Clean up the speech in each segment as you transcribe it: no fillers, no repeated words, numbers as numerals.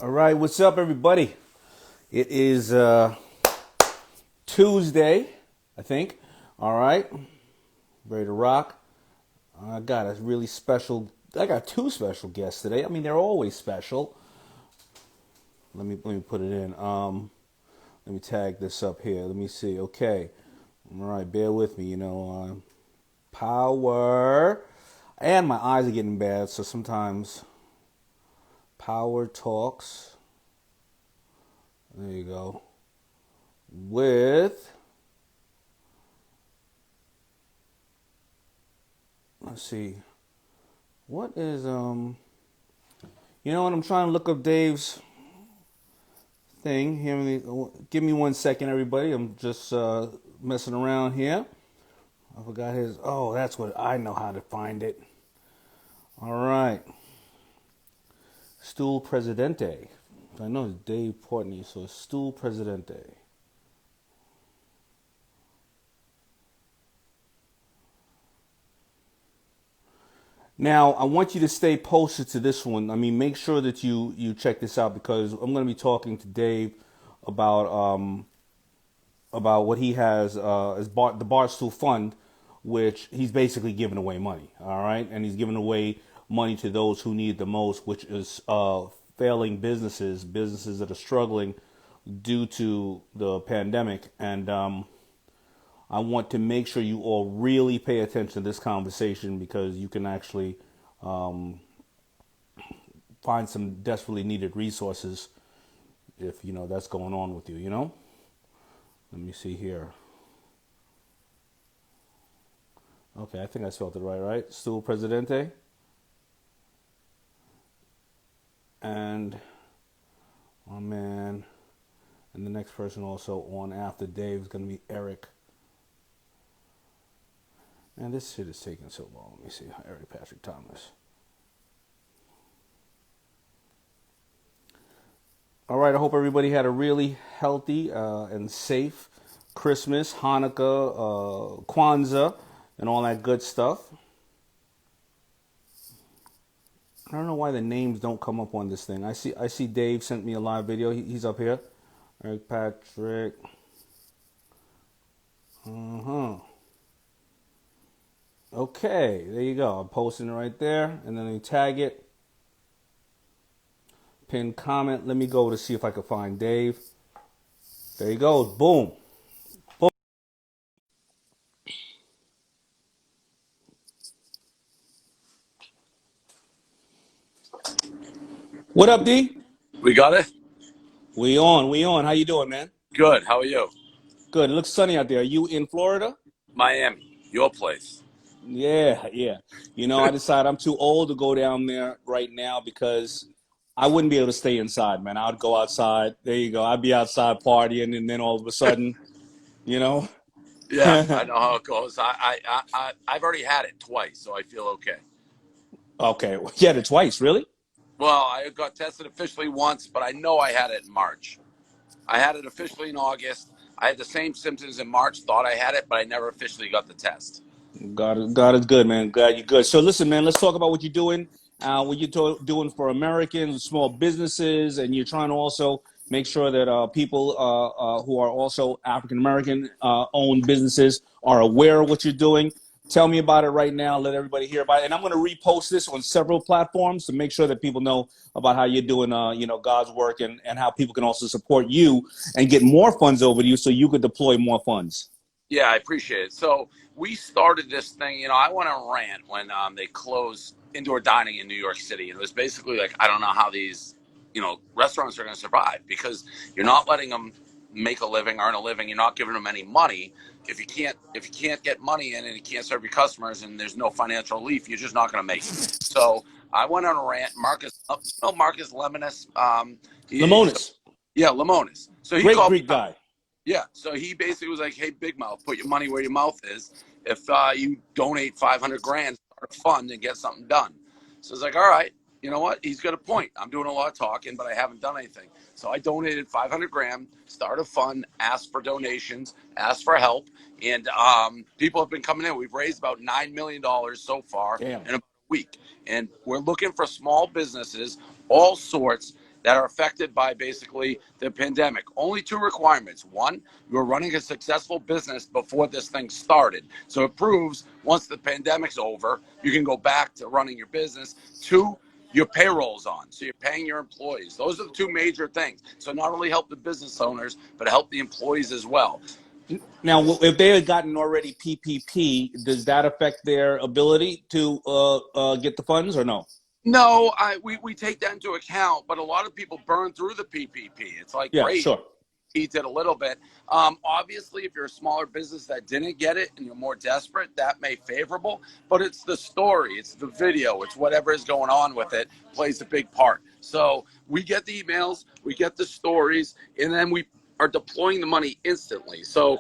All right, what's up, everybody? It is Tuesday, I think. All right, ready to rock. I got a really special. I got two special guests today. I mean, they're always special. Let me put it in. Let me tag this up here. Let me see. Okay, all right. Bear with me. Power, and my eyes are getting bad, so sometimes power talks. There you go. With, let's see, what is you know what, I'm trying to look up Dave's thing. Give me 1 second, everybody. I'm just messing around here. I forgot his. Oh, that's what I know how to find it. All right, stool presidente. I know it's Dave Portney, so it's stool presidente. Now, I want you to stay posted to this one. I mean, make sure that you check this out because I'm going to be talking to Dave about about what he has as the Barstool Fund, which he's basically giving away money. All right, and he's giving away money to those who need it the most, which is failing businesses that are struggling due to the pandemic. And I want to make sure you all really pay attention to this conversation because you can actually find some desperately needed resources if that's going on with you. Let me see here. Okay, I think I spelled it right? Stool Presidente. And my man, and the next person also on after Dave is going to be Eric. And this shit is taking so long. Let me see. Eric Patrick Thomas. All right, I hope everybody had a really healthy and safe Christmas, Hanukkah, Kwanzaa, and all that good stuff. I don't know why the names don't come up on this thing. I see Dave sent me a live video. He's up here. Eric Patrick. Okay, there you go. I'm posting it right there, and then you tag it. Pin comment. Let me go to see if I can find Dave. There he goes. Boom. Boom. What up, D? We got it? We on. We on. How you doing, man? Good. How are you? Good. It looks sunny out there. Are you in Florida? Miami, your place. Yeah, yeah. I decided I'm too old to go down there right now because I wouldn't be able to stay inside, man. I'd go outside. There you go. I'd be outside partying, and then all of a sudden, you know. Yeah, I know how it goes. I've already had it twice, so I feel okay. Okay. Well, you had it twice, really? Well, I got tested officially once, but I know I had it in March. I had it officially in August. I had the same symptoms in March, thought I had it, but I never officially got the test. God is good, man. Glad you're good. So listen, man, let's talk about what you're doing. Doing for Americans, small businesses, and you're trying to also make sure that people who are also African American owned businesses are aware of what you're doing. Tell me about it right now. Let everybody hear about it, and I'm going to repost this on several platforms to make sure that people know about how you're doing, God's work, and how people can also support you and get more funds over to you so you could deploy more funds. Yeah, I appreciate it. So we started this thing, I went on a rant when they closed indoor dining in New York City. And it was basically like, I don't know how these, restaurants are going to survive because you're not letting them make a living, earn a living. You're not giving them any money. If you can't get money in and you can't serve your customers and there's no financial relief, you're just not going to make it. So I went on a rant. Marcus Lemonis. Lamonis, Yeah, Lemonis. So he great called Greek me out. guy. Yeah, so he basically was like, "Hey, Big Mouth, put your money where your mouth is. If you donate 500 grand, start a fund and get something done." So I was like, "All right, you know what? He's got a point. I'm doing a lot of talking, but I haven't done anything." So I donated 500 grand, start a fund, asked for donations, asked for help, and people have been coming in. We've raised about $9 million so far Damn. in a week, and we're looking for small businesses, all sorts. that are affected by basically the pandemic. Only two requirements. One, you were running a successful business before this thing started. So it proves once the pandemic's over, you can go back to running your business. Two, your payroll's on, so you're paying your employees. Those are the two major things. So not only help the business owners, but help the employees as well. Now, if they had gotten already PPP, does that affect their ability to get the funds or no? No, we take that into account, but a lot of people burn through the PPP. It's like, Yeah, great, sure. he did a little bit. Obviously, if you're a smaller business that didn't get it and you're more desperate, that may favorable. But it's the story, it's the video, it's whatever is going on with it plays a big part. So we get the emails, we get the stories, and then we are deploying the money instantly. So,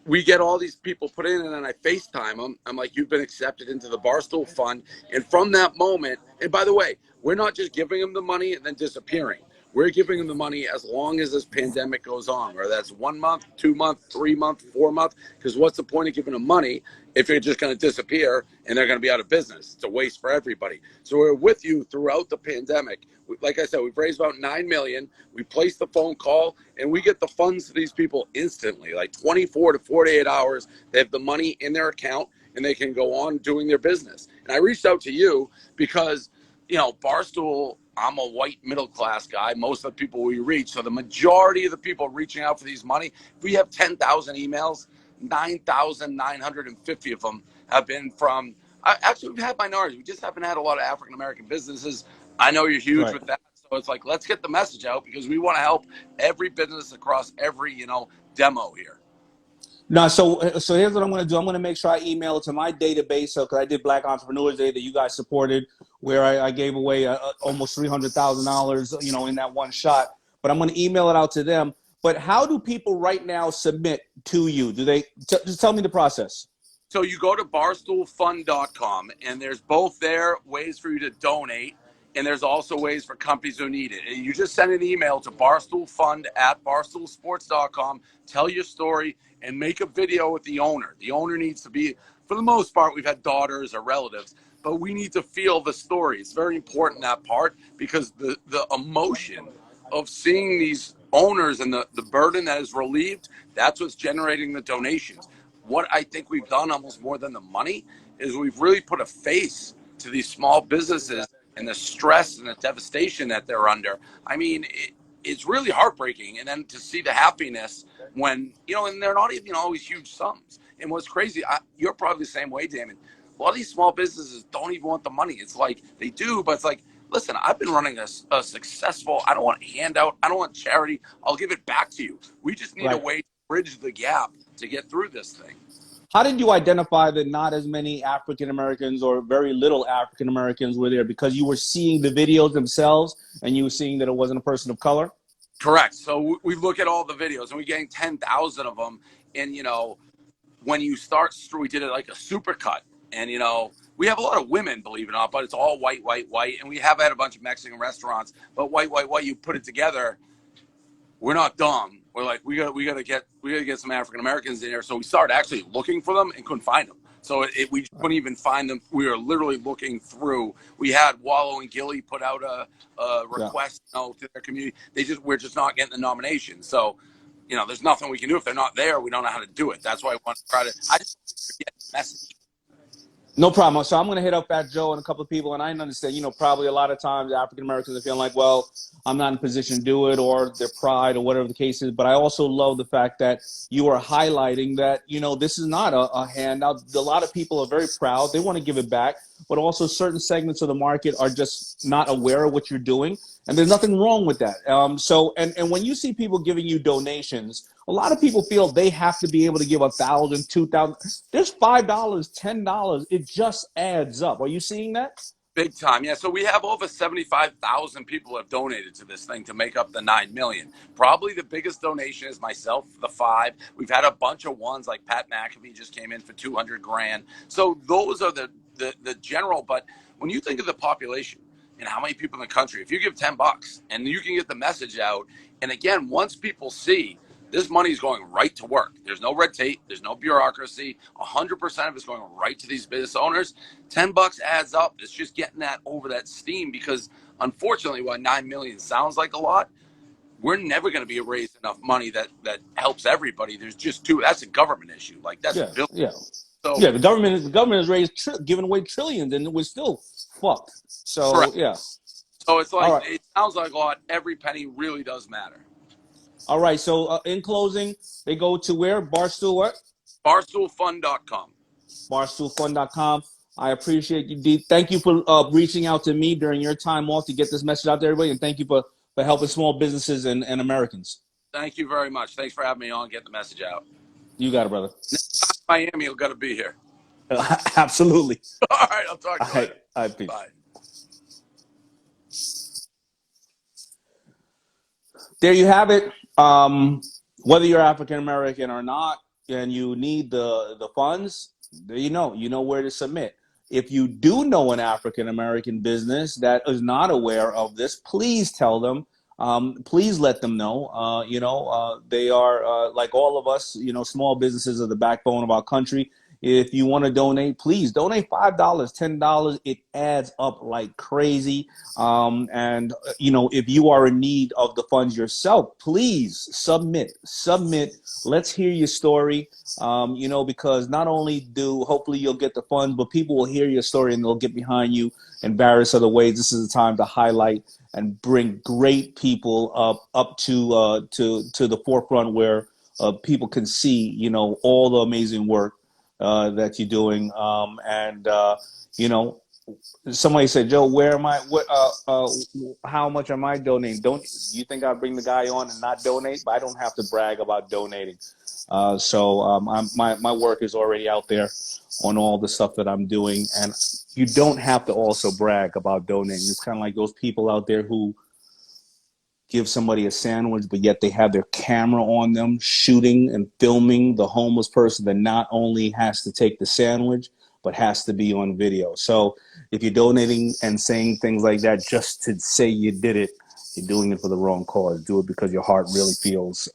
we get all these people put in, and then I FaceTime them. I'm like, you've been accepted into the Barstool Fund. And from that moment, and by the way, we're not just giving them the money and then disappearing. We're giving them the money as long as this pandemic goes on, whether that's 1 month, 2 month, 3 month, 4 month. Because what's the point of giving them money if you're just going to disappear and they're going to be out of business? It's a waste for everybody. So we're with you throughout the pandemic. Like I said, we've raised about $9 million. We place the phone call, and we get the funds to these people instantly, like 24 to 48 hours. They have the money in their account, and they can go on doing their business. And I reached out to you because, Barstool, I'm a white middle class guy. Most of the people we reach, so the majority of the people reaching out for these money, if we have 10,000 emails, 9,950 of them have been from, actually, we've had minorities. We just haven't had a lot of African-American businesses. I know you're huge with that. So it's like, let's get the message out because we want to help every business across every, demo here. No, so here's what I'm going to do. I'm going to make sure I email it to my database. So, because I did Black Entrepreneurs Day that you guys supported, where I gave away almost $300,000, in that one shot. But I'm going to email it out to them. But how do people right now submit to you? Do they just tell me the process? So you go to barstoolfund.com, and there's both there ways for you to donate, and there's also ways for companies who need it. And you just send an email to barstoolfund@barstoolsports.com, tell your story, and make a video with the owner. The owner needs to be, for the most part, we've had daughters or relatives, but we need to feel the story. It's very important, that part, because the emotion of seeing these owners and the burden that is relieved, that's what's generating the donations. What I think we've done almost more than the money is we've really put a face to these small businesses and the stress and the devastation that they're under. I mean, it's really heartbreaking. And then to see the happiness when, and they're not even always huge sums. And what's crazy, you're probably the same way, Daymond. A lot of these small businesses don't even want the money. It's like they do, but it's like, listen, I've been running a successful, I don't want a handout, I don't want charity, I'll give it back to you. We just need a way to bridge the gap to get through this thing. How did you identify that not as many African Americans or very little African Americans were there? Because you were seeing the videos themselves and you were seeing that it wasn't a person of color? Correct. So we look at all the videos and we're getting 10,000 of them. And, when you start, we did it like a supercut. And, we have a lot of women, believe it or not, but it's all white, white, white. And we have had a bunch of Mexican restaurants, but white, white, white, you put it together. We're not dumb. We're like, we gotta get some African Americans in here. So we started actually looking for them and couldn't find them. So we couldn't even find them. We were literally looking through. We had Wallow and Gilly put out a request to their community. We're just not getting the nomination. So, there's nothing we can do if they're not there. We don't know how to do it. That's why I want to try to. I just get the message. No problem. So I'm going to hit up Fat Joe and a couple of people, and I understand, probably a lot of times African Americans are feeling like, well, I'm not in a position to do it, or their pride, or whatever the case is. But I also love the fact that you are highlighting that, this is not a handout. A lot of people are very proud. They want to give it back, but also certain segments of the market are just not aware of what you're doing. And there's nothing wrong with that. And when you see people giving you donations, a lot of people feel they have to be able to give $1,000, $2,000. There's $5, $10. It just adds up. Are you seeing that? Big time, yeah. So we have over 75,000 people have donated to this thing to make up the 9 million. Probably the biggest donation is myself, the 5. We've had a bunch of ones like Pat McAfee just came in for 200 grand. So those are the general. But when you think of the population and how many people in the country, if you give $10 and you can get the message out, and again, once people see This money is going right to work. There's no red tape. There's no bureaucracy. 100% of it's going right to these business owners. $10 adds up. It's just getting that over that steam, because unfortunately, while 9 million sounds like a lot, we're never going to be raised enough money that helps everybody. There's just too. That's a government issue. Like, that's billions. So the government has raised giving away trillions, and we're still fucked. So correct. yeah. So it's like, it sounds like a lot. Every penny really does matter. All right. So in closing, they go to where? Barstool what? Barstoolfund.com. Barstoolfund.com. I appreciate you, D. Thank you for reaching out to me during your time off to get this message out to everybody, and thank you for helping small businesses and Americans. Thank you very much. Thanks for having me on. Get the message out. You got it, brother. Next time in Miami, you'll got to be here. Absolutely. All right. I'll talk to you later. All right, peace. Bye. There you have it. Whether you're African American or not, and you need the funds, there you know where to submit. If you do know an African American business that is not aware of this, please tell them. Please let them know. They are like all of us. Small businesses are the backbone of our country. If you want to donate, please donate $5, $10. It adds up like crazy. If you are in need of the funds yourself, please submit. Let's hear your story. Because not only hopefully you'll get the funds, but people will hear your story and they'll get behind you in various other ways. This is the time to highlight and bring great people up to the forefront where people can see, all the amazing work that you're doing. Somebody said, Joe, where am I? How much am I donating? Don't you think I'll bring the guy on and not donate? But I don't have to brag about donating. My work is already out there on all the stuff that I'm doing, and you don't have to also brag about donating. It's kind of like those people out there who give somebody a sandwich, but yet they have their camera on them shooting and filming the homeless person that not only has to take the sandwich, but has to be on video. So if you're donating and saying things like that just to say you did it, you're doing it for the wrong cause. Do it because your heart really feels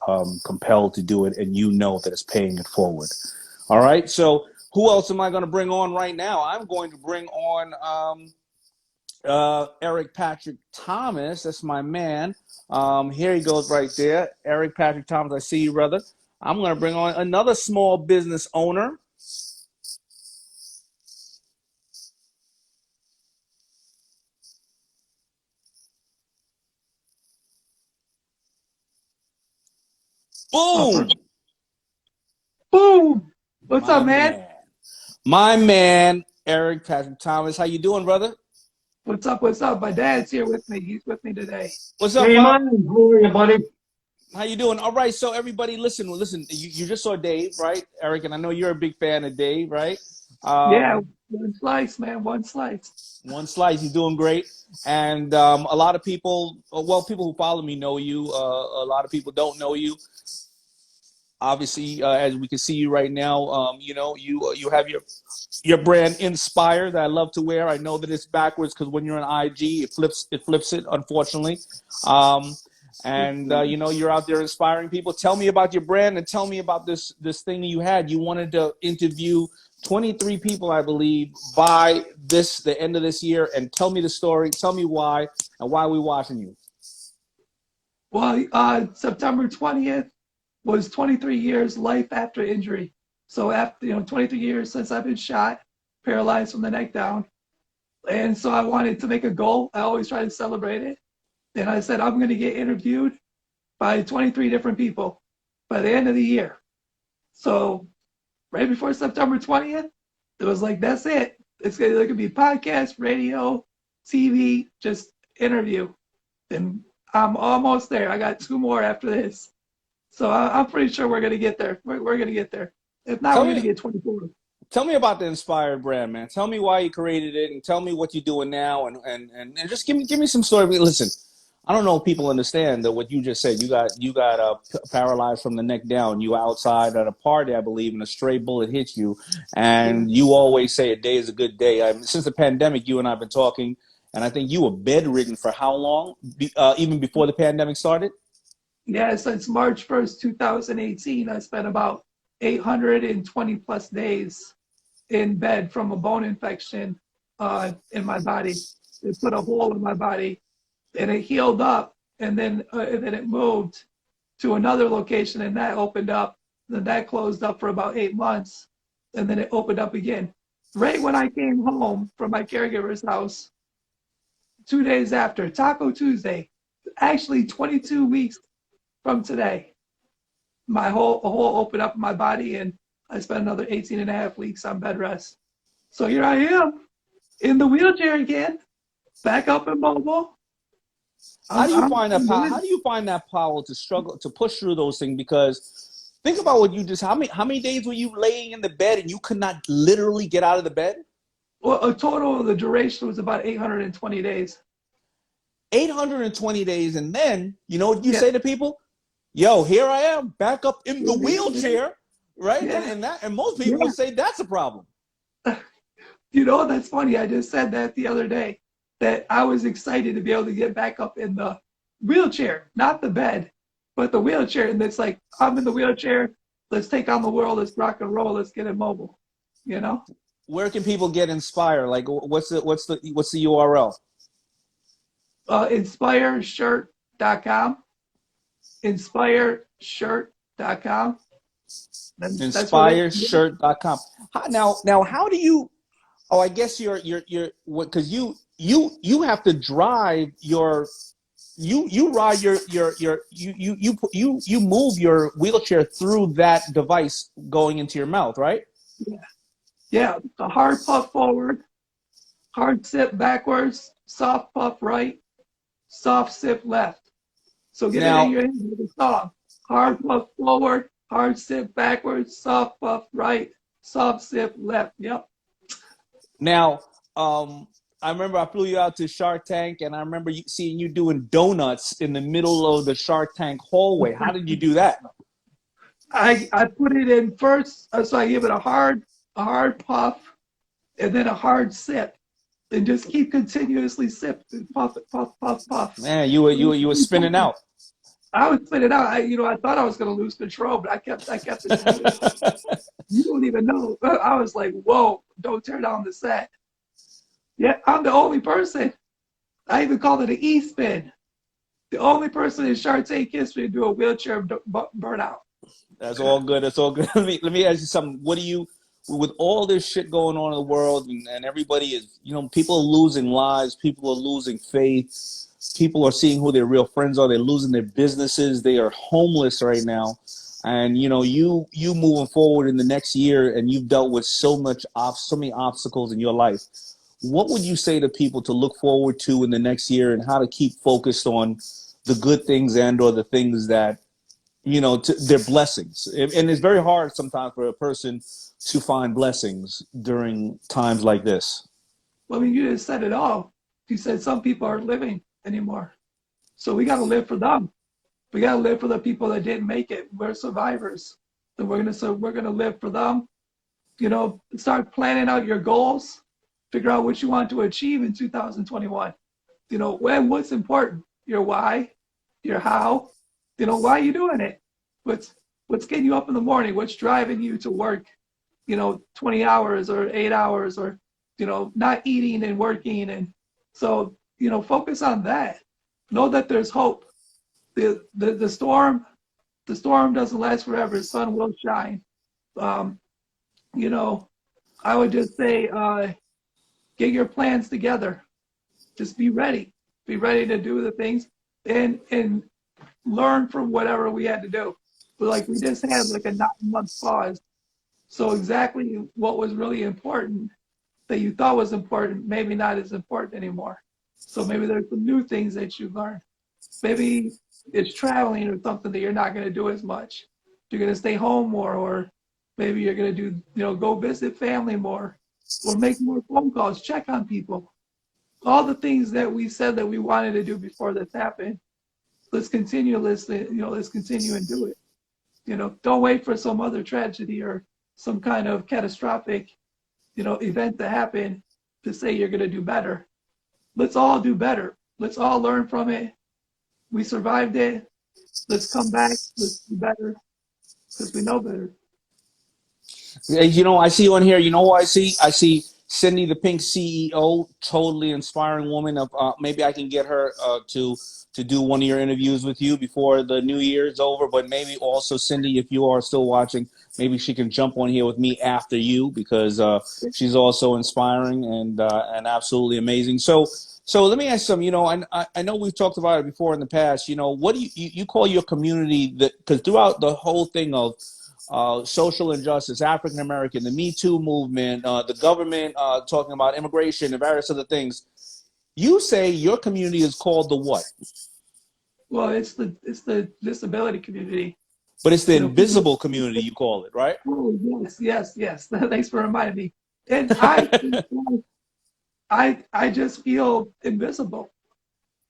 compelled to do it, and you know that it's paying it forward. All right, so who else am I going to bring on right now? I'm going to bring on Eric Patrick Thomas. That's my man. Here he goes right there. Eric Patrick Thomas, I see you, brother. I'm going to bring on another small business owner. Boom! Boom! What's up, man? My man, Eric Patrick Thomas. How you doing, brother? What's up? What's up? My dad's here with me. He's with me today. What's up, Daymond? How are you, buddy? How you doing? All right, so everybody, listen. You just saw Dave, right, Eric? And I know you're a big fan of Dave, right? Yeah, one slice, man. One slice. One slice. You're doing great. And a lot of people, people who follow me know you. A lot of people don't know you. Obviously, as we can see you right now, you have your brand Inspire that I love to wear. I know that it's backwards because when you're on IG, it flips it, unfortunately. You're out there inspiring people. Tell me about your brand and tell me about this thing you had. You wanted to interview 23 people, I believe, by the end of this year, and tell me the story. Tell me why and why we're watching you. Well, September 20th was 23 years life after injury. So after 23 years since I've been shot, paralyzed from the neck down, and so I wanted to make a goal. I always try to celebrate it. And I said, I'm going to get interviewed by 23 different people by the end of the year. So right before September 20th, it was like, that's it. It's going to be podcast, radio, TV, just interview. And I'm almost there. I got 2 more after this. So I'm pretty sure we're going to get there. We're going to get there. If not, we're going to get 24. Tell me about the Inspired brand, man. Tell me why you created it, and tell me what you're doing now, and just give me some story. Listen, I don't know if people understand that what you just said. You got paralyzed from the neck down. You were outside at a party, I believe, and a stray bullet hit you. And you always say a day is a good day. Since the pandemic, you and I have been talking, and I think you were bedridden for how long? Even before the pandemic started? Yeah, since March 1st, 2018, I spent about 820 plus days in bed from a bone infection in my body. It put a hole in my body, and it healed up, and then it moved to another location, and that opened up. Then that closed up for about 8 months, and then it opened up again. Right when I came home from my caregiver's house, 2 days after Taco Tuesday, actually 22 weeks from today, my whole a hole opened up in my body, and I spent another 18 and a half weeks on bed rest. So here I am in the wheelchair again, back up and mobile. How do you find that power? I'm How do you find that power to struggle to push through those things? Because think about what you just. How many days were you laying in the bed and you could not literally get out of the bed? Well, a total of the duration was about 820 days. 820 days, and then you know what you Yeah. say to people? Yo, here I am, back up in the wheelchair, right? Yeah. And most people Yeah. would say that's a problem. You know, that's funny. I just said that the other day, that I was excited to be able to get back up in the wheelchair, not the bed, but the wheelchair. And it's like, I'm in the wheelchair. Let's take on the world. Let's rock and roll. Let's get it mobile. You know? Where can people get inspired? Like, what's the URL? Inspireshirt.com. Inspireshirt.com. Inspireshirt.com. Now, how do you? Oh, I guess you're because you have to drive your you ride your you move your wheelchair through that device going into your mouth, right? Yeah. Yeah. The hard puff forward, hard sip backwards, soft puff right, soft sip left. So get it in your hand with the song. Hard puff forward, hard sip backwards, soft puff right, soft sip left. Yep. Now, I remember I flew you out to Shark Tank, and I remember seeing you doing donuts in the middle of the Shark Tank hallway. How did you do that? I put it in first, so I give it a hard puff, and then a hard sip, and just keep continuously sipping, puff it, puff, puff, puff. Man, you were spinning out. I was spinning out. I thought I was going to lose control, but I kept it. You don't even know. I was like, whoa, don't tear down the set. Yeah, I'm the only person. I even called it an E-spin. The only person in Shark Tank history to do a wheelchair burnout. That's all good. That's all good. Let me ask you something. What do you, with all this shit going on in the world, and everybody is, people are losing lives, people are losing faith, people are seeing who their real friends are, they're losing their businesses, they are homeless right now. And you moving forward in the next year, and you've dealt with so many obstacles in your life. What would you say to people to look forward to in the next year, and how to keep focused on the good things or the things that, they're blessings? And it's very hard sometimes for a person to find blessings during times like this. Well, I mean, you just said it all. You said some people aren't living anymore. So we got to live for them. We got to live for the people that didn't make it. We're survivors. And we're going to live for them. Start planning out your goals. Figure out what you want to achieve in 2021. What's important? Your why, your how. Why are you doing it? What's getting you up in the morning? What's driving you to work? 20 hours or 8 hours, or not eating and working. And so focus on that. Know that there's hope. The storm doesn't last forever. The sun will shine. I would just say, get your plans together. Just be ready. Be ready to do the things and learn from whatever we had to do. But like we just had like a 9-month pause. So exactly what was really important that you thought was important, maybe not as important anymore. So maybe there's some new things that you learned. Maybe it's traveling or something that you're not going to do as much. You're going to stay home more, or maybe you're going to do, go visit family more, or make more phone calls, check on people. All the things that we said that we wanted to do before this happened, let's continue listening, let's continue and do it. Don't wait for some other tragedy or some kind of catastrophic, event to happen to say you're going to do better. Let's all do better. Let's all learn from it. We survived it. Let's come back. Let's do better because we know better. You know, I see on here. You know who I see? I see Cindy, the Pink CEO, totally inspiring woman. Of maybe I can get her to do one of your interviews with you before the new year is over. But maybe also Cindy, if you are still watching, maybe she can jump on here with me after you because she's also inspiring and absolutely amazing. So let me ask some. You know, I know we've talked about it before in the past. You know, what do you call your community? That because throughout the whole thing of social injustice, African American, the Me Too movement, the government talking about immigration and various other things. You say your community is called the what? Well, it's the disability community. But it's the You know, people. invisible community, you call it, right? Oh, yes, yes, yes. Thanks for reminding me. And I just feel invisible,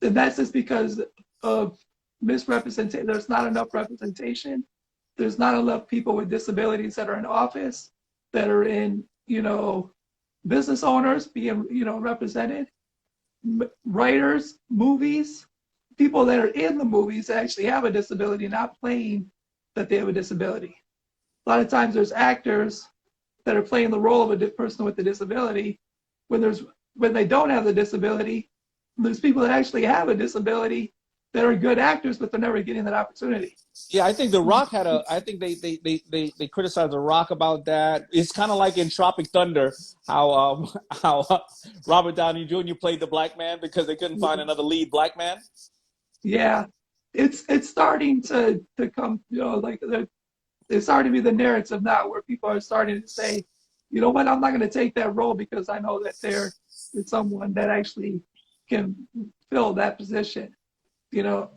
and that's just because of misrepresentation. There's not enough representation. There's not enough people with disabilities that are in office, that are in, business owners being, represented, writers, movies, people that are in the movies that actually have a disability, not playing that they have a disability. A lot of times there's actors that are playing the role of a person with a disability when they don't have the disability. There's people that actually have a disability that are good actors, but they're never getting that opportunity. Yeah, I think The Rock had a. I think they criticized The Rock about that. It's kind of like in Tropic Thunder, how Robert Downey Jr. played the black man because they couldn't find another lead black man. Yeah, it's starting to come. Like it's starting to be the narrative now, where people are starting to say, you know what, I'm not going to take that role because I know that there is someone that actually can fill that position.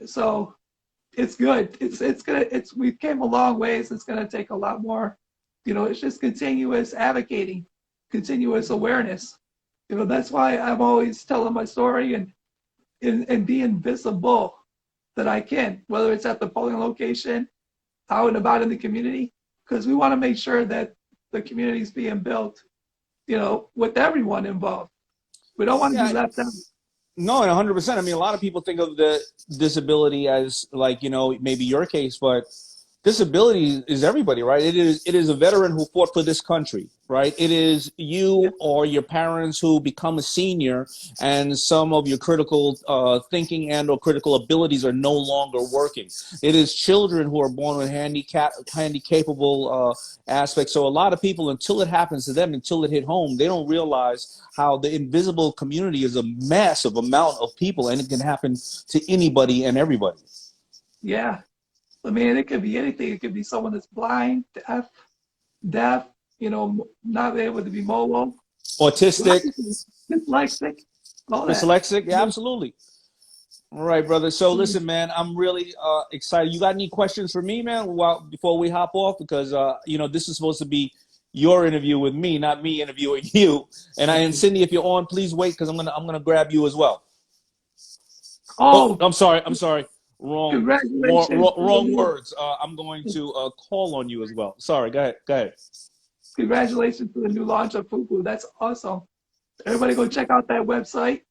So it's good. We've came a long ways. It's gonna take a lot more. It's just continuous advocating, continuous awareness. That's why I'm always telling my story and being visible that I can, whether it's at the polling location, out and about in the community, because we want to make sure that the community is being built, with everyone involved. We don't want to be Yeah, left out. no, and 100%. I mean, a lot of people think of the disability as like, maybe your case, but disability is everybody, right? It is a veteran who fought for this country, right? It is Yeah. you or your parents who become a senior and some of your critical thinking and or critical abilities are no longer working. It is children who are born with handicapable aspects. So a lot of people, until it happens to them, until it hit home, they don't realize how the invisible community is a massive amount of people and it can happen to anybody and everybody. Yeah. I mean, it could be anything. It could be someone that's blind, deaf, not able to be mobile, Autistic, dyslexic, all that. dyslexic, yeah, absolutely. All right, brother. So listen, man, I'm really excited. You got any questions for me, man, before we hop off? Because this is supposed to be your interview with me, not me interviewing you. And Cindy, if you're on, please wait because I'm gonna grab you as well. Oh, Oh, I'm sorry. Wrong, congratulations. wrong words. I'm going to call on you as well. Sorry. Go ahead. Go ahead. Congratulations to the new launch of Fuku. That's awesome. Everybody go check out that website.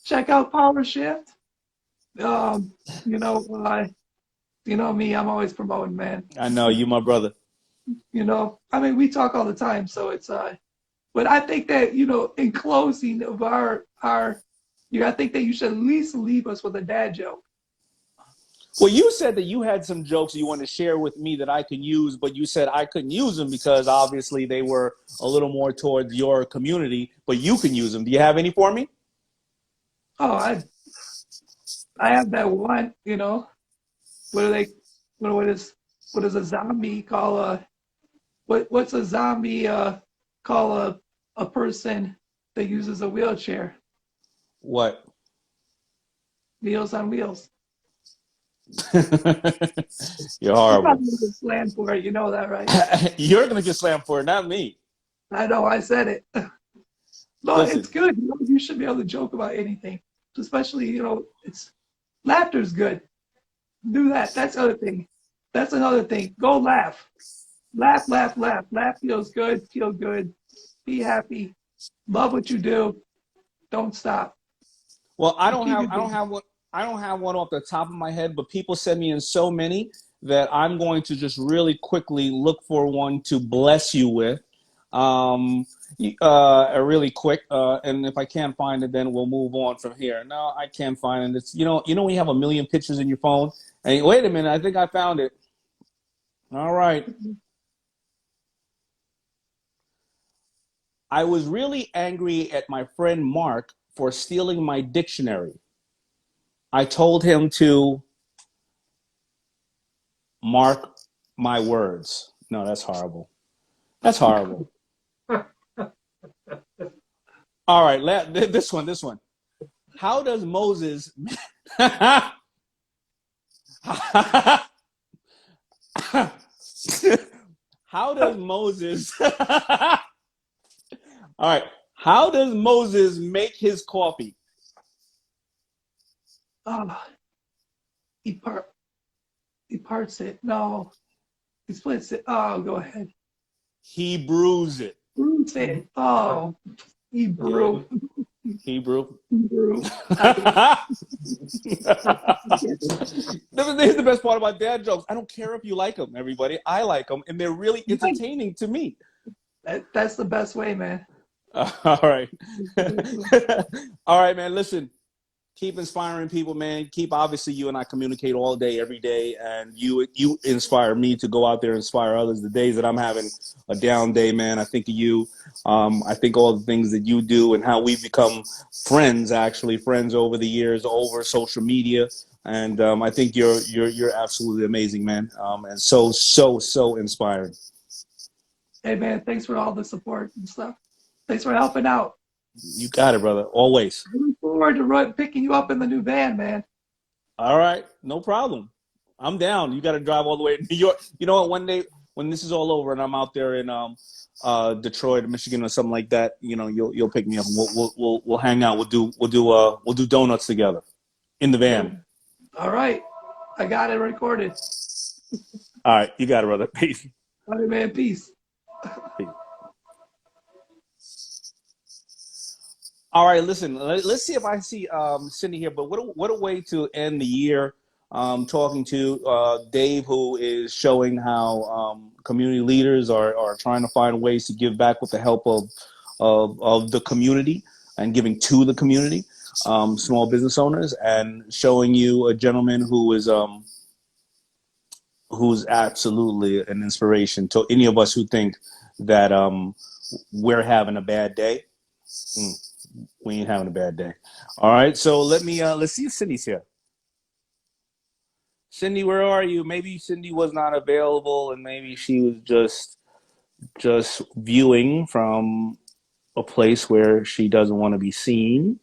Check out PowerShift. Um, you know, uh, me, I'm always promoting, man. I know you, my brother. I mean, we talk all the time, so it's but I think that, in closing of I think that you should at least leave us with a dad joke. Well, you said that you had some jokes you want to share with me that I can use, but you said I couldn't use them because obviously they were a little more towards your community, but you can use them. Do you have any for me? Oh, I have that one, what are they, what is a zombie call what's a zombie call a person that uses a wheelchair? What? Meals on Wheels. You're I'm horrible. probably gonna get slammed for it, you know that, right? You're going to get slammed for it, not me. I know, I said it. No, it's Listen, good. You should be able to joke about anything, especially, it's laughter's good. Do that. That's the other thing. That's another thing. Go laugh. Laugh, laugh, laugh. Laugh feels good. Feel good. Be happy. Love what you do. Don't stop. well, And keep it I don't going. have one. I don't have one off the top of my head, but people send me in so many that I'm going to just really quickly look for one to bless you with, really quick. And if I can't find it, then we'll move on from here. No, I can't find it. It's when you have a million pictures in your phone, and wait a minute, I think I found it. All right. I was really angry at my friend Mark for stealing my dictionary. I told him to mark my words. No, that's horrible. That's horrible. All right, this one. How does Moses? How does Moses? All right. How does Moses make his coffee? He parts it. No, he splits it. Oh, go ahead. He brews it. Brews it. Oh, he brew. Hebrew. Brew. Here's the best part about dad jokes. I don't care if you like them, everybody. I like them, and they're really entertaining to me. That's the best way, man. All right. All right, man. Listen, keep inspiring people, man. Obviously, you and I communicate all day, every day, and you inspire me to go out there and inspire others. The days that I'm having a down day, man, I think of you. I think all the things that you do and how we've become friends over the years, over social media. And I think you're absolutely amazing, man. And so inspiring. Hey, man, thanks for all the support and stuff. Thanks for helping out. You got it, brother. Always. I look forward to picking you up in the new van, man. All right. No problem. I'm down. You got to drive all the way to New York. You know what? One day when this is all over and I'm out there in Detroit, Michigan, or something like that, you'll pick me up and we'll hang out. We'll do donuts together in the van. All right. I got it recorded. All right. You got it, brother. Peace. All right, man. Peace. Peace. All right, listen. Let's see if I see Cindy here. But what a way to end the year. Talking to Dave, who is showing how community leaders are trying to find ways to give back with the help of the community and giving to the community, small business owners, and showing you a gentleman who's absolutely an inspiration to any of us who think that we're having a bad day. We ain't having a bad day. All right, so let's see if Cindy's here. Cindy, where are you? Maybe Cindy was not available, and maybe she was just viewing from a place where she doesn't want to be seen.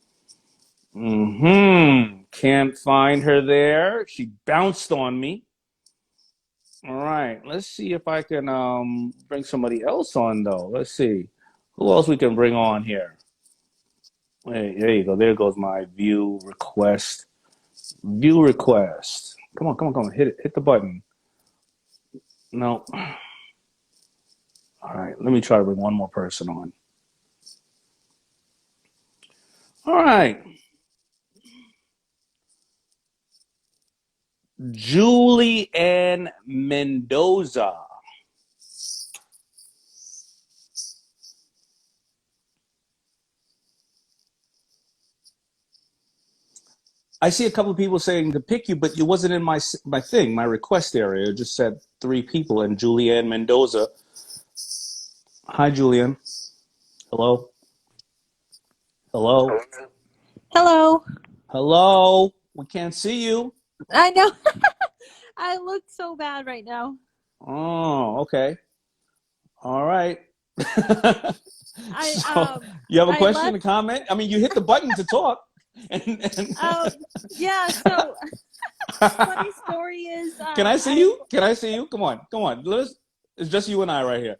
Can't find her there. She bounced on me. All right, let's see if I can bring somebody else on, though. Let's see. Who else we can bring on here? Hey, there you go. There goes my view request. View request. Come on. Hit the button. No. All right. Let me try to bring one more person on. All right. Julie Ann Mendoza. I see a couple of people saying to pick you, but it wasn't in my request area. It just said 3 people, and Julianne Mendoza. Hi, Julianne. Hello. Hello. Hello. Hello. We can't see you. I know. I look so bad right now. Oh, okay. All right. I you have a question, a comment? I mean, you hit the button to talk. Yeah, so funny story is Can I see you? Can I see you? Come on. It's just you and I right here.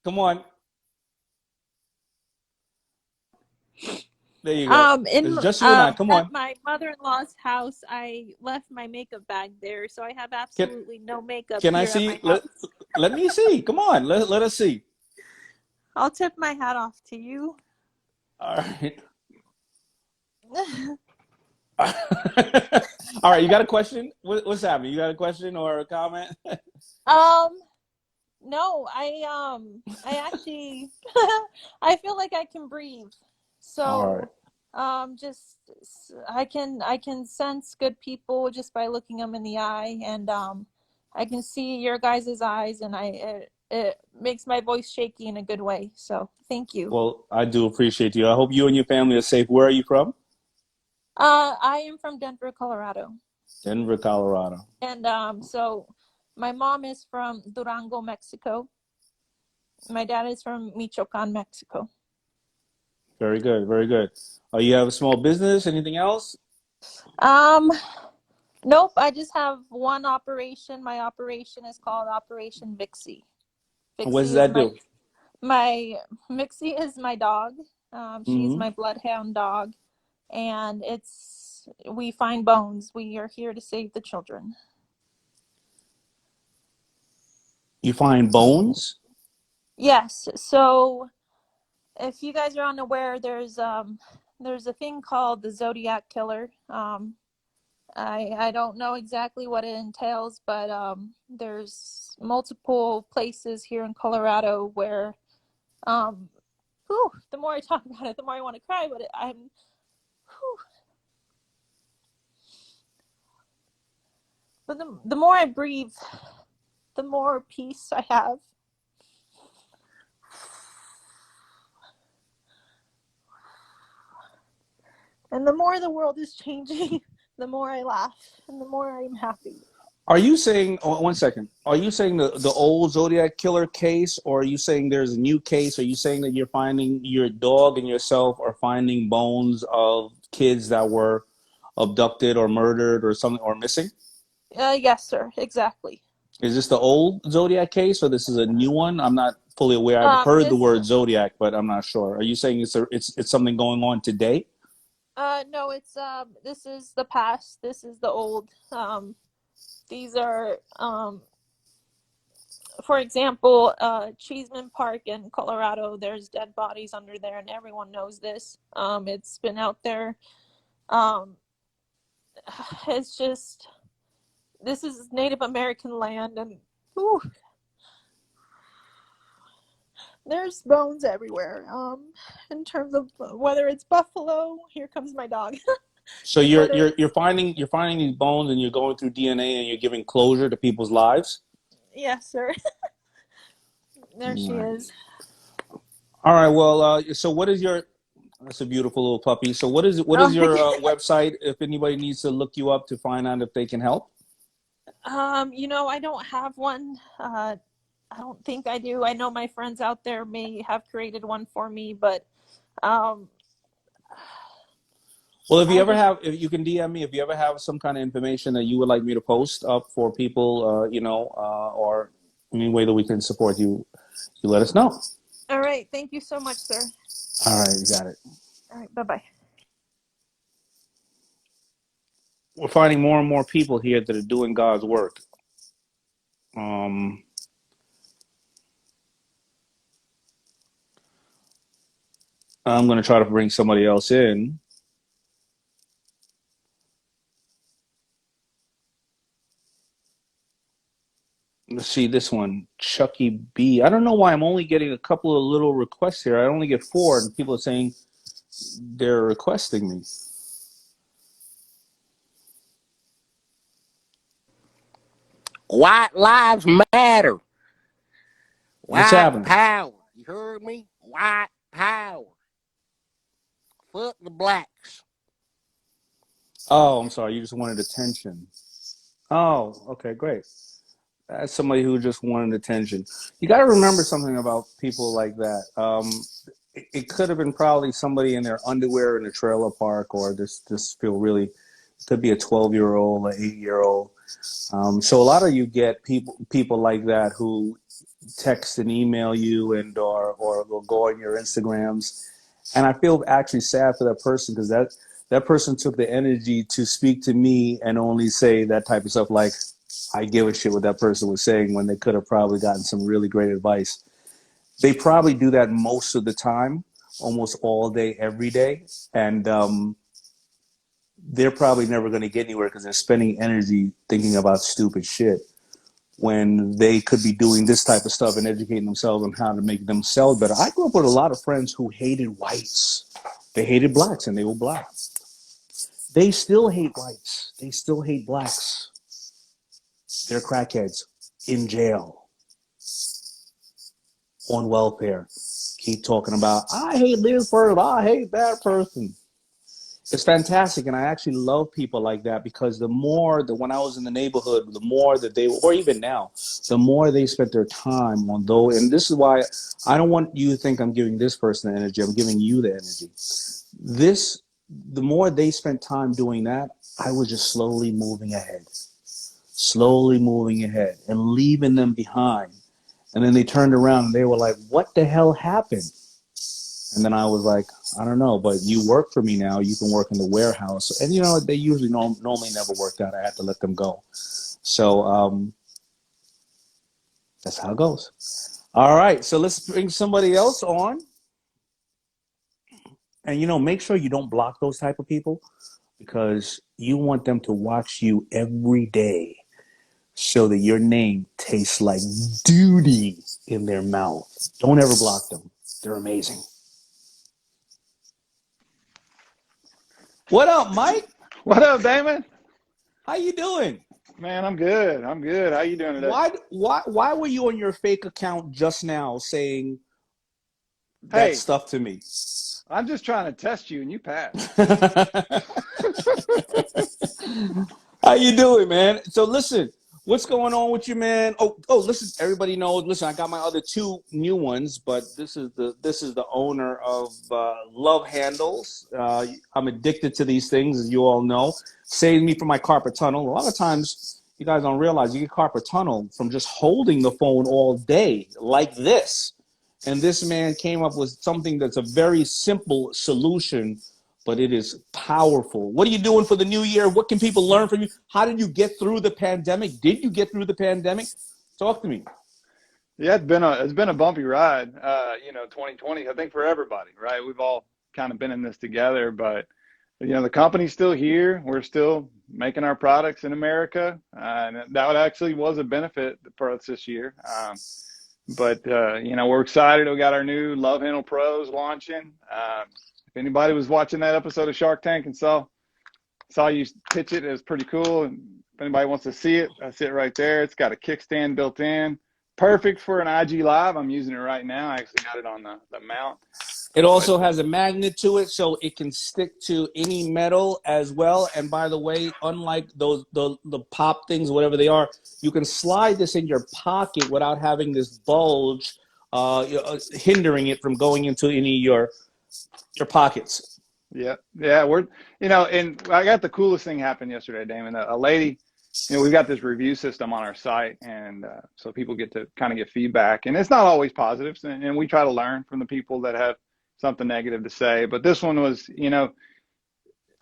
Come on. There you go. It's just you and I. Come on. At my mother-in-law's house, I left my makeup bag there, so I have absolutely no makeup. Can I see? Let me see. Come on. Let us see. I'll tip my hat off to you. All right. All right, you got a question? What's happening? You got a question or a comment? Um, no, I actually, I feel like I can breathe. All right. So, I can sense good people just by looking them in the eye, and I can see your guys' eyes, and it makes my voice shaky in a good way. So, thank you. Well, I do appreciate you. I hope you and your family are safe. Where are you from? I am from Denver, Colorado. Denver, Colorado. And so my mom is from Durango, Mexico. My dad is from Michoacan, Mexico. Very good. Very good. You have a small business? Anything else? Um, nope, I just have one operation. My operation is called Operation Vixie. What does Vixie is that my do? my Vixie is my dog. She's Hmm. my bloodhound dog, and we find bones. We are here to save the children. You find bones? Yes, so if you guys are unaware, there's a thing called the Zodiac Killer. I don't know exactly what it entails, but there's multiple places here in Colorado where um the more I talk about it, the more I want to cry. But but the more I breathe, the more peace I have. And the more the world is changing, the more I laugh and the more I'm happy. Are you saying, oh, one second, are you saying the old Zodiac killer case, or are you saying there's a new case? Are you saying that you're finding your dog and yourself are finding bones of kids that were abducted or murdered or something or missing? Yes, sir, exactly. Is this the old Zodiac case or this is a new one? I'm not fully aware. I've heard the This word Zodiac, but I'm not sure. Are you saying it's something going on today? no, it's this is the past. This is the old. These are for example, Cheeseman Park in Colorado. There's dead bodies under there, and everyone knows this. It's been out there. Um, it's just this is Native American land, and whew, there's bones everywhere. In terms of whether it's buffalo, here comes my dog. So Whether you're finding these bones and you're going through DNA and you're giving closure to people's lives? yes, sir. There All she right. is. All right. Well, so what is your? That's a beautiful little puppy. So what is Oh, your website if anybody needs to look you up to find out if they can help? I don't have one. I don't think I do. I know my friends out there may have created one for me, but um, Well, if you I ever just have, if you can DM me if you ever have some kind of information that you would like me to post up for people, or any way that we can support you, you let us know. all right. Thank you so much, sir. All right, you got it. All right. Bye bye. We're finding more and more people here that are doing God's work. Um, I'm going to try to bring somebody else in. Let's see this one, Chucky B. I don't know why I'm only getting a couple of little requests here. I only get 4, and people are saying they're requesting me. White lives matter. What's White happening? power. You heard me? White power. Fuck the blacks. Oh, I'm sorry. You just wanted attention. Oh, okay, great. That's somebody who just wanted attention. You got to remember something about people like that. It could have been probably somebody in their underwear in a trailer park, or just feel really. It could be a 12-year-old, an 8-year-old. So a lot of you get people like that who text and email you or will go on your Instagrams, and I feel actually sad for that person because that person took the energy to speak to me and only say that type of stuff like I give a shit what that person was saying when they could have probably gotten some really great advice. They probably do that most of the time, almost all day, every day, and they're probably never going to get anywhere because they're spending energy thinking about stupid shit when they could be doing this type of stuff and educating themselves on how to make themselves better. I grew up with a lot of friends who hated whites. They hated blacks, and they were black. They still hate whites. They still hate blacks. They're crackheads in jail, on welfare. Keep talking about, I hate this person, I hate that person. It's fantastic, and I actually love people like that because the more that when I was in the neighborhood, the more that they, or even now, the more they spent their time on those. And this is why I don't want you to think I'm giving this person the energy. I'm giving you the energy. The more they spent time doing that, I was just slowly moving ahead and leaving them behind. And then they turned around and they were like, what the hell happened? And then I was like, I don't know, but you work for me now. You can work in the warehouse. And, you know, they usually normally never worked out. I had to let them go. So that's how it goes. All right. So let's bring somebody else on. And, you know, make sure you don't block those type of people because you want them to watch you every day so that your name tastes like duty in their mouth. Don't ever block them. They're amazing. What up, Mike? What up, Daymond? How you doing? Man, I'm good. I'm good. How you doing today? Why were you on your fake account just now saying that stuff to me? I'm just trying to test you, and you passed. How you doing, man? So listen, what's going on with you, man? Oh, listen, everybody knows. Listen, I got my other two new ones, but this is the owner of Love Handles. I'm addicted to these things, as you all know. Saved me from my carpal tunnel. A lot of times, you guys don't realize you get carpal tunnel from just holding the phone all day like this. And this man came up with something that's a very simple solution, but it is powerful. What are you doing for the new year? What can people learn from you? How did you get through the pandemic? Did you get through the pandemic? Talk to me. Yeah, it's been a bumpy ride. 2020, I think for everybody, right? We've all kind of been in this together, but you know, the company's still here. We're still making our products in America, and that actually was a benefit for us this year. But we're excited. We got our new Love Handle Pros launching. If anybody was watching that episode of Shark Tank and saw you pitch it, it was pretty cool. And if anybody wants to see it, I see it right there. It's got a kickstand built in. Perfect for an IG Live. I'm using it right now. I actually got it on the mount. It also has a magnet to it, so it can stick to any metal as well. And by the way, unlike the pop things, whatever they are, you can slide this in your pocket without having this bulge hindering it from going into any of your pockets. Yeah, and I got the coolest thing happen yesterday, Daymond. A lady, we've got this review system on our site, and so people get to kind of get feedback, and it's not always positive, and we try to learn from the people that have something negative to say. But this one was,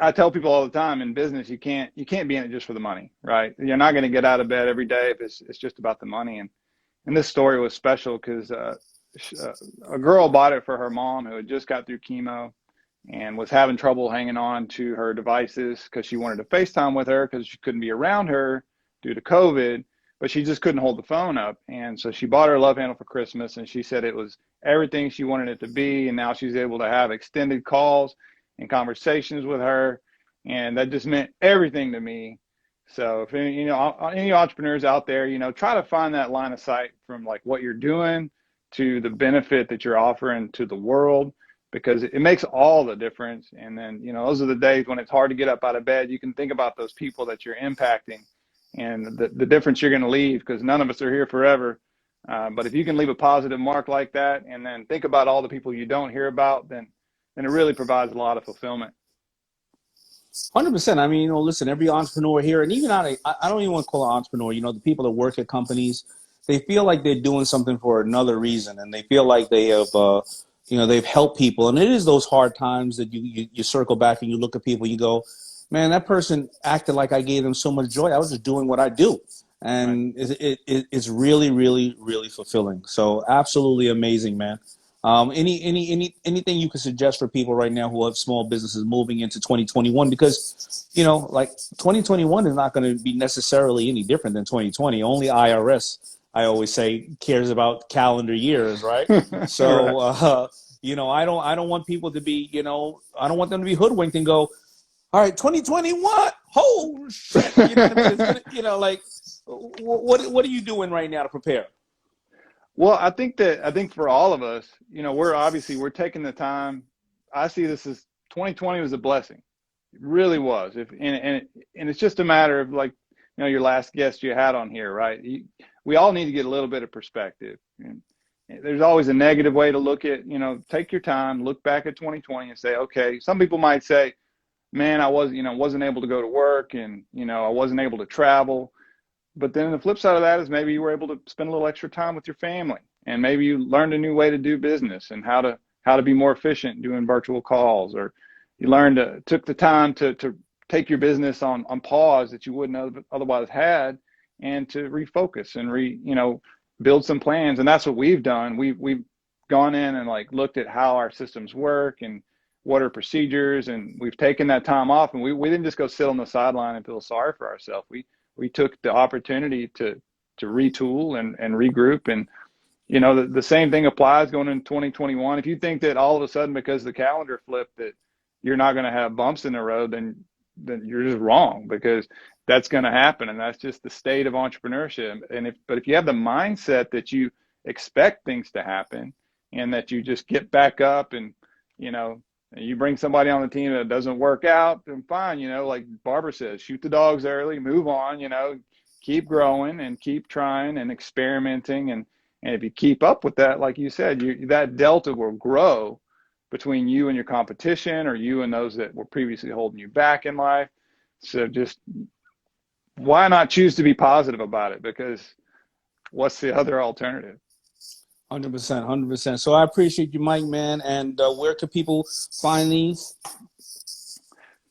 I tell people all the time in business, you can't be in it just for the money, right? You're not going to get out of bed every day if it's just about the money. And this story was special because a girl bought it for her mom who had just got through chemo and was having trouble hanging on to her devices because she wanted to FaceTime with her because she couldn't be around her due to COVID, but she just couldn't hold the phone up. And so she bought her Love Handle for Christmas, and she said it was everything she wanted it to be. And now she's able to have extended calls and conversations with her. And that just meant everything to me. So if any entrepreneurs out there, try to find that line of sight from like what you're doing to the benefit that you're offering to the world, because it makes all the difference. And then, those are the days when it's hard to get up out of bed. You can think about those people that you're impacting and the difference you're going to leave, because none of us are here forever. But if you can leave a positive mark like that, and then think about all the people you don't hear about, then it really provides a lot of fulfillment. 100%. I mean, listen, every entrepreneur here, and even I don't even want to call an entrepreneur, the people that work at companies, they feel like they're doing something for another reason, and they feel like they have, they've helped people. And it is those hard times that you circle back and you look at people, you go, man, that person acted like I gave them so much joy. I was just doing what I do. And it's really, really, really fulfilling. So absolutely amazing, man. Anything you can suggest for people right now who have small businesses moving into 2021? Because, like 2021 is not going to be necessarily any different than 2020. Only IRS, I always say, cares about calendar years, right? So, Right. I don't want people to be, I don't want them to be hoodwinked and go, all right, 2021, oh shit, you know what I mean? It's gonna, like, what are you doing right now to prepare? Well, I think for all of us, we're taking the time. I see this as 2020 was a blessing. It really was. And it's just a matter of, like, your last guest you had on here, right? We all need to get a little bit of perspective. And there's always a negative way to look at, take your time, look back at 2020 and say, okay, some people might say, man, I wasn't able to go to work, and, I wasn't able to travel. But then the flip side of that is maybe you were able to spend a little extra time with your family, and maybe you learned a new way to do business and how to be more efficient doing virtual calls, or you took the time to take your business on pause that you wouldn't have otherwise had, and to refocus and build some plans. And that's what we've done. We've gone in and, like, looked at how our systems work and what are procedures, and we've taken that time off, and we didn't just go sit on the sideline and feel sorry for ourselves. We took the opportunity to retool and regroup. And, the same thing applies going into 2021. If you think that all of a sudden, because the calendar flipped, that you're not going to have bumps in the road, then you're just wrong, because that's going to happen. And that's just the state of entrepreneurship. But if you have the mindset that you expect things to happen, and that you just get back up, and, you bring somebody on the team that doesn't work out, then fine, like Barbara says, shoot the dogs early, move on, keep growing and keep trying and experimenting. And if you keep up with that, like you said, that delta will grow between you and your competition, or you and those that were previously holding you back in life. So just, why not choose to be positive about it? Because what's the other alternative? 100%. So I appreciate you, Mike, man. And where can people find these?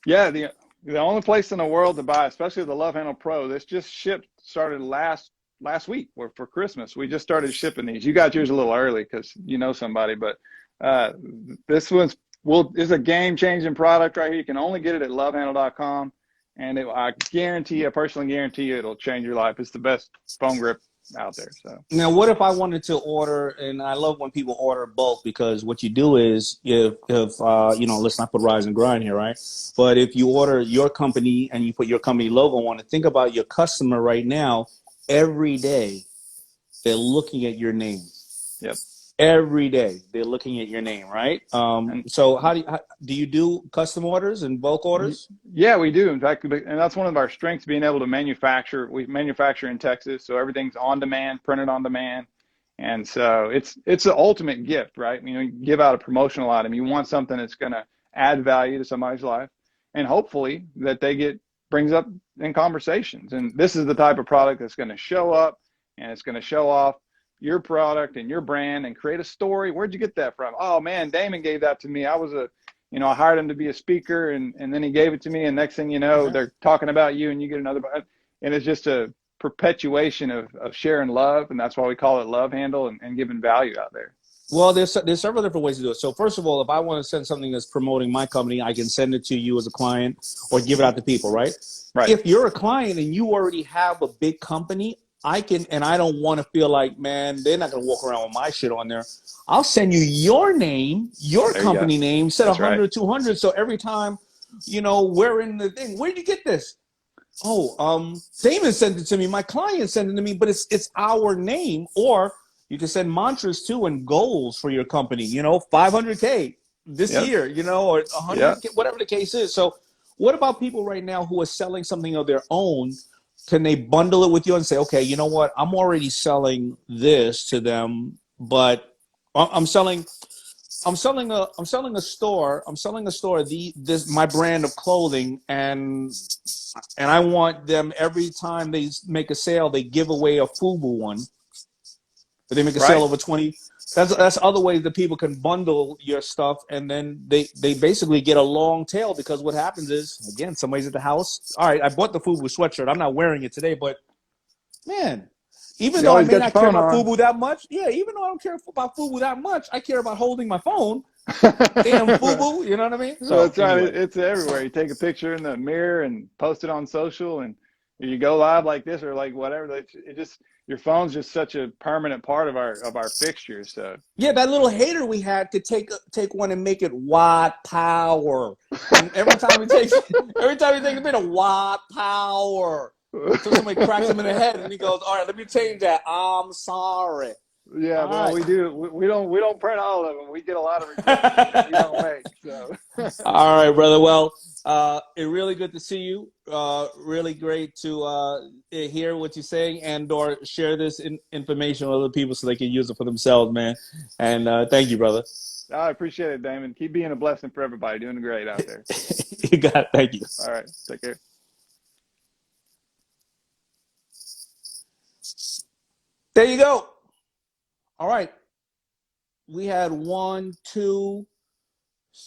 Yeah, the only place in the world to buy, especially the Love Handle Pro, this just started last week, or for Christmas. We just started shipping these. You got yours a little early because somebody, but this is a game-changing product right here. You can only get it at lovehandle.com, and I personally guarantee you, it'll change your life. It's the best phone grip out there. So now, what if I wanted to order? And I love when people order bulk, because what you do is, if let's not put Rise and Grind here, right? But if you order your company and you put your company logo on it, think about your customer right now. Every day, they're looking at your name. Yep. Every day they're looking at your name, right? So how do you do custom orders and bulk orders? Yeah, we do. In fact, and that's one of our strengths, being able to manufacture. We manufacture in Texas, so everything's on demand, printed on demand. And so it's the ultimate gift, right? You give out a promotional item. You want something that's going to add value to somebody's life, and hopefully that brings up in conversations. And this is the type of product that's going to show up, and it's going to show off your product and your brand and create a story. Where'd you get that from? Oh man, Daymond gave that to me. I hired him to be a speaker, and then he gave it to me. And next thing you know, they're talking about you, and you get another. And it's just a perpetuation of sharing love. And that's why we call it Love Handle, and giving value out there. Well, there's several different ways to do it. So first of all, if I want to send something that's promoting my company, I can send it to you as a client or give it out to people, right? Right. If you're a client and you already have a big company, I don't want to feel like, man, they're not going to walk around with my shit on there. I'll send you your name, your company name, set 100, right. 200. So every time, we're in the thing, where'd you get this? Oh, Daymond sent it to me. My client sent it to me, but it's our name. Or you can send mantras too, and goals for your company, 500K this year, or 100K, whatever the case is. So what about people right now who are selling something of their own? Can they bundle it with you and say, okay, you know what? I'm already selling this to them, but I'm selling a store. My brand of clothing, and I want them, every time they make a sale, they give away a FUBU one. But they make a sale over 20. That's other ways that people can bundle your stuff, and then they basically get a long tail, because what happens is, again, somebody's at the house. All right, I bought the FUBU sweatshirt. I'm not wearing it today, but man, Even You though I always may got your not care phone about on. FUBU that much, yeah, even though I don't care about FUBU that much, I care about holding my phone. Damn FUBU, you know what I mean? So That's right. anyway. It's everywhere. You take a picture in the mirror and post it on social, and you go live like this or like whatever. It just your phone's just such a permanent part of our fixture. So Yeah, that little hater we had could take one and make it watt power. And every time he takes a bit of watt power until somebody cracks him in the head and he goes, all right, let me change that. I'm sorry. yeah, All well, right. we don't print all of them. We get a lot of requests that we don't make. So All right, brother. Well, it's really good to see you. Really great to hear what you're saying and or share this information with other people so they can use it for themselves, man. And thank you, brother. I appreciate it, Daymond. Keep being a blessing for everybody. Doing great out there. You got it. Thank you. All right, take care. There you go. All right. We had 1, 2,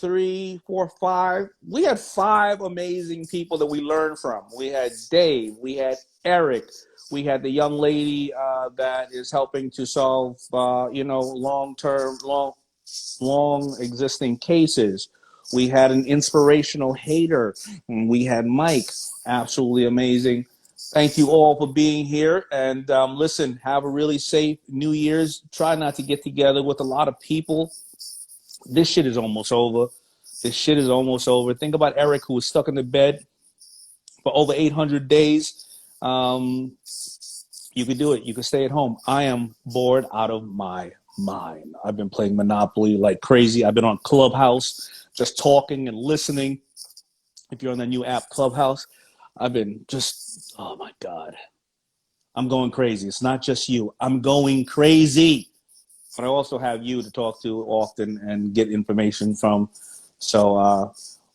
3, 4, 5. We had 5 amazing people that we learned from. We had Dave. We had Eric. We had the young lady that is helping to solve, long-term, long existing cases. We had an inspirational hater. We had Mike. Absolutely amazing. Thank you all for being here. And listen, have a really safe New Year's. Try not to get together with a lot of people. This shit is almost over. Think about Eric, who was stuck in the bed for over 800 days. You could do it. You could stay at home. I am bored out of my mind. I've been playing Monopoly like crazy. I've been on Clubhouse, just talking and listening. If you're on the new app Clubhouse, I've been just, oh my God. I'm going crazy. It's not just you. I'm going crazy. But I also have you to talk to often and get information from. So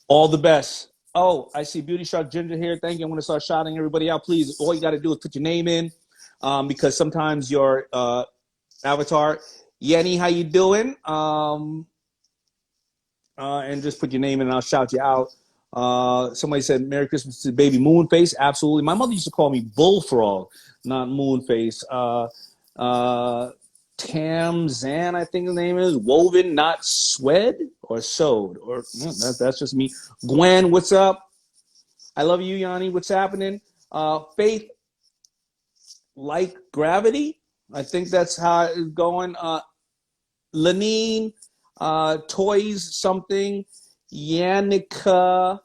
all the best. Oh, I see Beauty Shark Ginger here. Thank you. I'm going to start shouting everybody out. Please, all you got to do is put your name in because sometimes your avatar, Yenny, how you doing? And just put your name in and I'll shout you out. Somebody said Merry Christmas to baby Moonface. Absolutely. My mother used to call me Bullfrog, not Moonface. Tam Zan, I think the name is. Woven, not Swed or Sewed. Or that's just me. Gwen, what's up? I love you, Yanni. What's happening? Faith, like gravity. I think that's how it's going. Lenine, Toys something. Yannicka,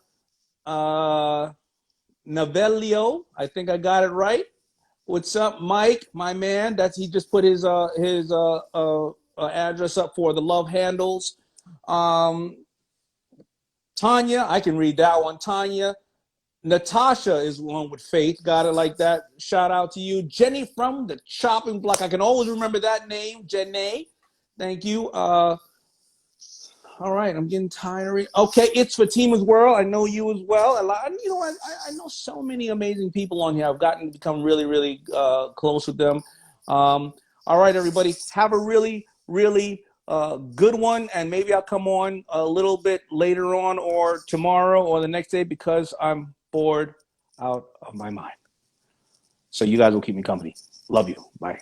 Novelio. I think I got it right. What's up, Mike, my man? He just put his address up for the love handles. Tanya, I can read that one. Tanya. Natasha is one with Faith. Got it like that. Shout out to you. Jenny from the chopping block. I can always remember that name. Jenny. Thank you. All right, I'm getting tired. Okay, it's Fatima's World. I know you as well. I know so many amazing people on here. I've gotten to become really, really close with them. All right, everybody, have a really, really good one. And maybe I'll come on a little bit later on or tomorrow or the next day because I'm bored out of my mind. So you guys will keep me company. Love you. Bye.